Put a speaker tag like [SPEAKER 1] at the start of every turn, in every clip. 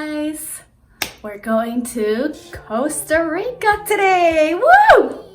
[SPEAKER 1] guys! We're going to Costa Rica today! Woo!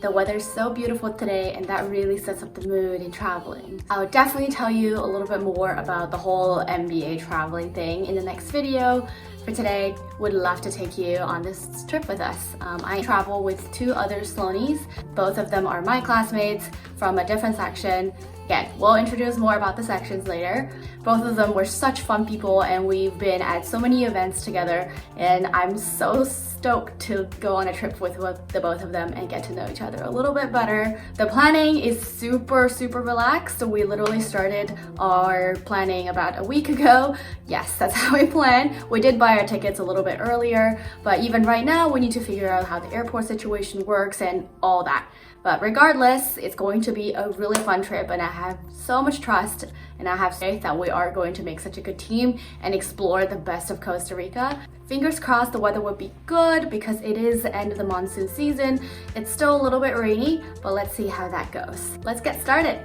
[SPEAKER 1] The weather's so beautiful today and that really sets up the mood in traveling. I'll definitely tell you a little bit more about the whole MBA traveling thing in the next video. For today, would love to take you on this trip with us. I travel with two other Sloanies. Both of them are my classmates from a different section. Again, we'll introduce more about the sections later. Both of them were such fun people and we've been at so many events together, and I'm so stoked to go on a trip with the both of them and get to know each other a little bit better. The planning is super relaxed. So we literally started our planning about a week ago. Yes, that's how we plan. We did buy our tickets a little bit earlier, but even right now we need to figure out how the airport situation works and all that. But regardless, it's going to be a really fun trip and I have so much trust and I have faith that we are going to make such a good team and explore the best of Costa Rica. Fingers crossed the weather will be good because it is the end of the monsoon season. It's still a little bit rainy, but let's see how that goes. Let's get started.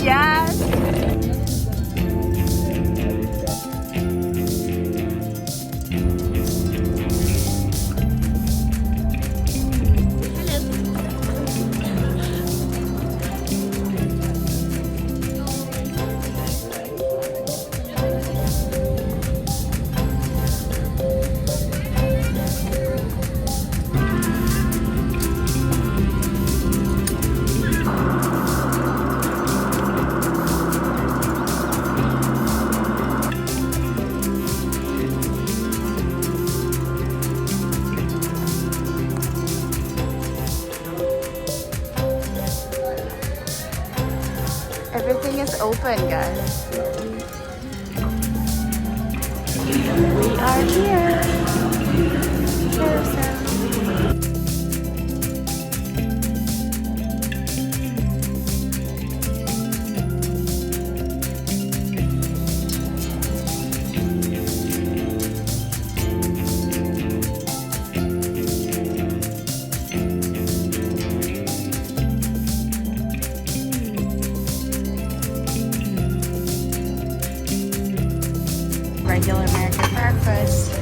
[SPEAKER 1] Yes. Everything is open, guys. We are here. Regular American breakfast.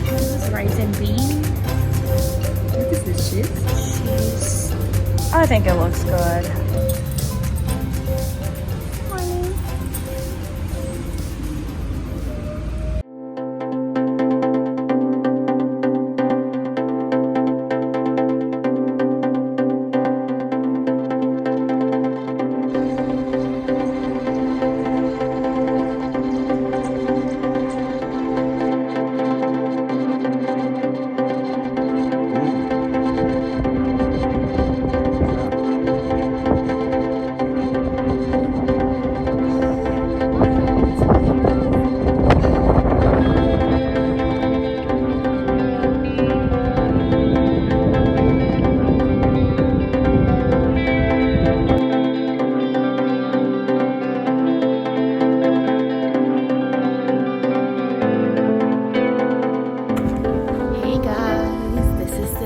[SPEAKER 1] This is rice and bean. What is this, cheese? I think it looks good.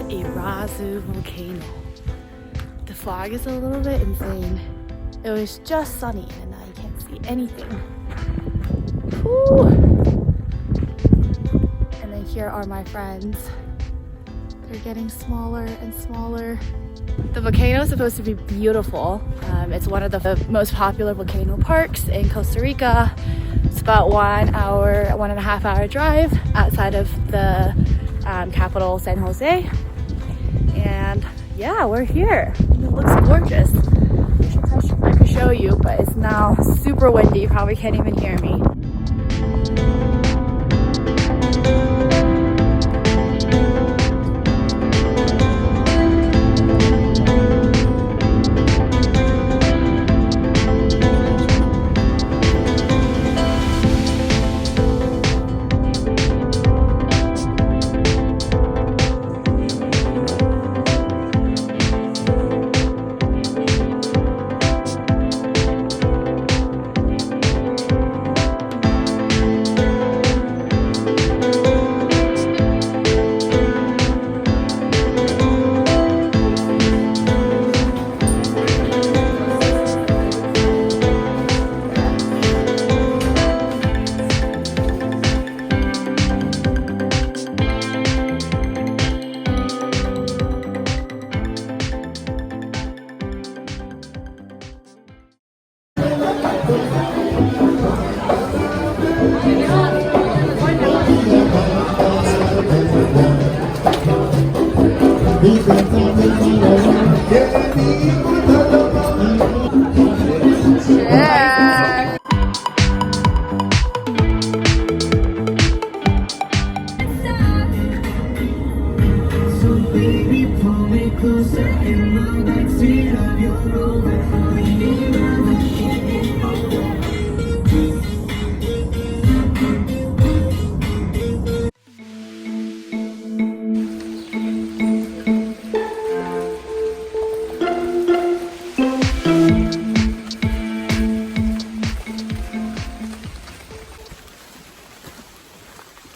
[SPEAKER 1] Irazu volcano. The fog is a little bit insane. It was just sunny and now you can't see anything. Whew. And then here are my friends. They're getting smaller and smaller. The volcano is supposed to be beautiful. It's one of the most popular volcano parks in Costa Rica. It's about 1.5 hour drive outside of the capital, San Jose. And yeah, we're here. It looks gorgeous. I could show you, but it's now super windy. You probably can't even hear me.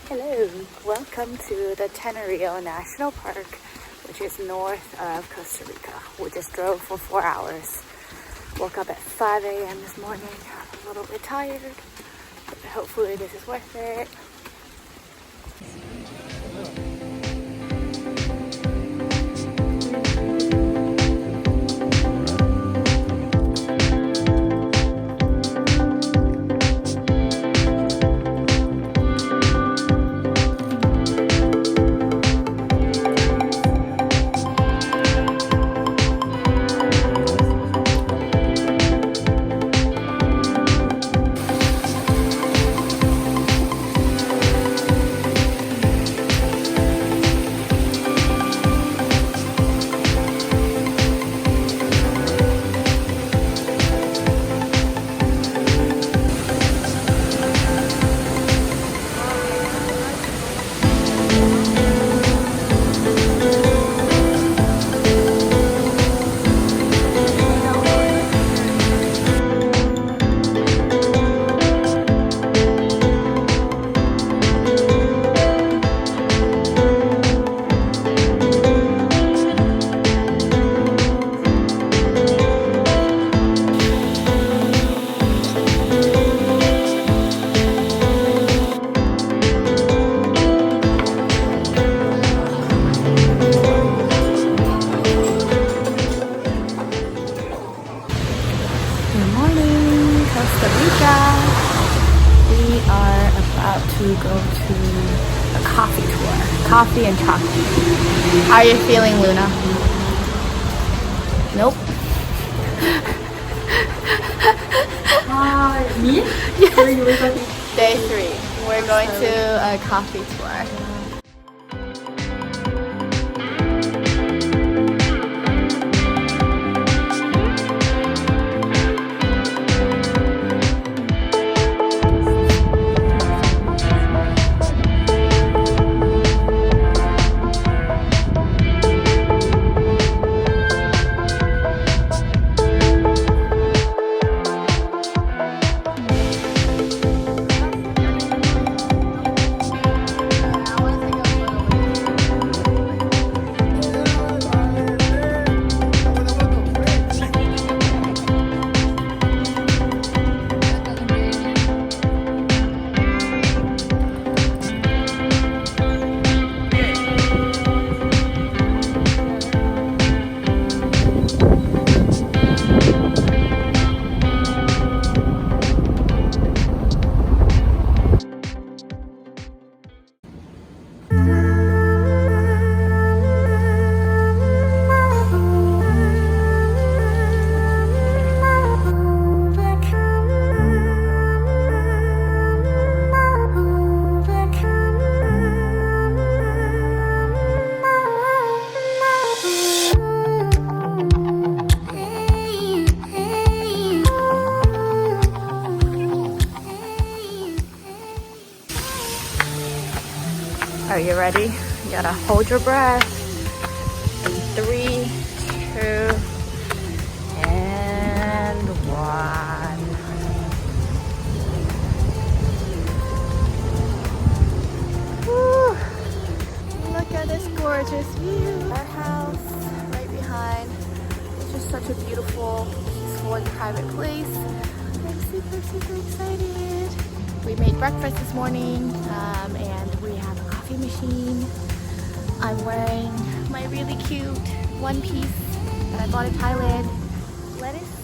[SPEAKER 1] Hello, welcome to the Tenorio National Park, which is north of Costa Rica. We just drove for 4 hours. Woke up at 5 a.m. this morning. I'm a little bit tired, but hopefully this is worth it. Costa Rica. We are about to go to a coffee tour. Coffee and chocolate. How are you feeling, Luna? Nope.
[SPEAKER 2] Me?
[SPEAKER 1] Yes.
[SPEAKER 2] Where you were talking?
[SPEAKER 1] Day 3. We're going to a coffee tour. Are you ready? You gotta hold your breath. In 3, 2, and 1. Woo. Look at this gorgeous view. Our house right behind. It's just such a beautiful, peaceful, and private place. I'm super, super excited. We made breakfast this morning, and we have a coffee machine. I'm wearing my really cute one piece that I bought in Thailand. Lettuce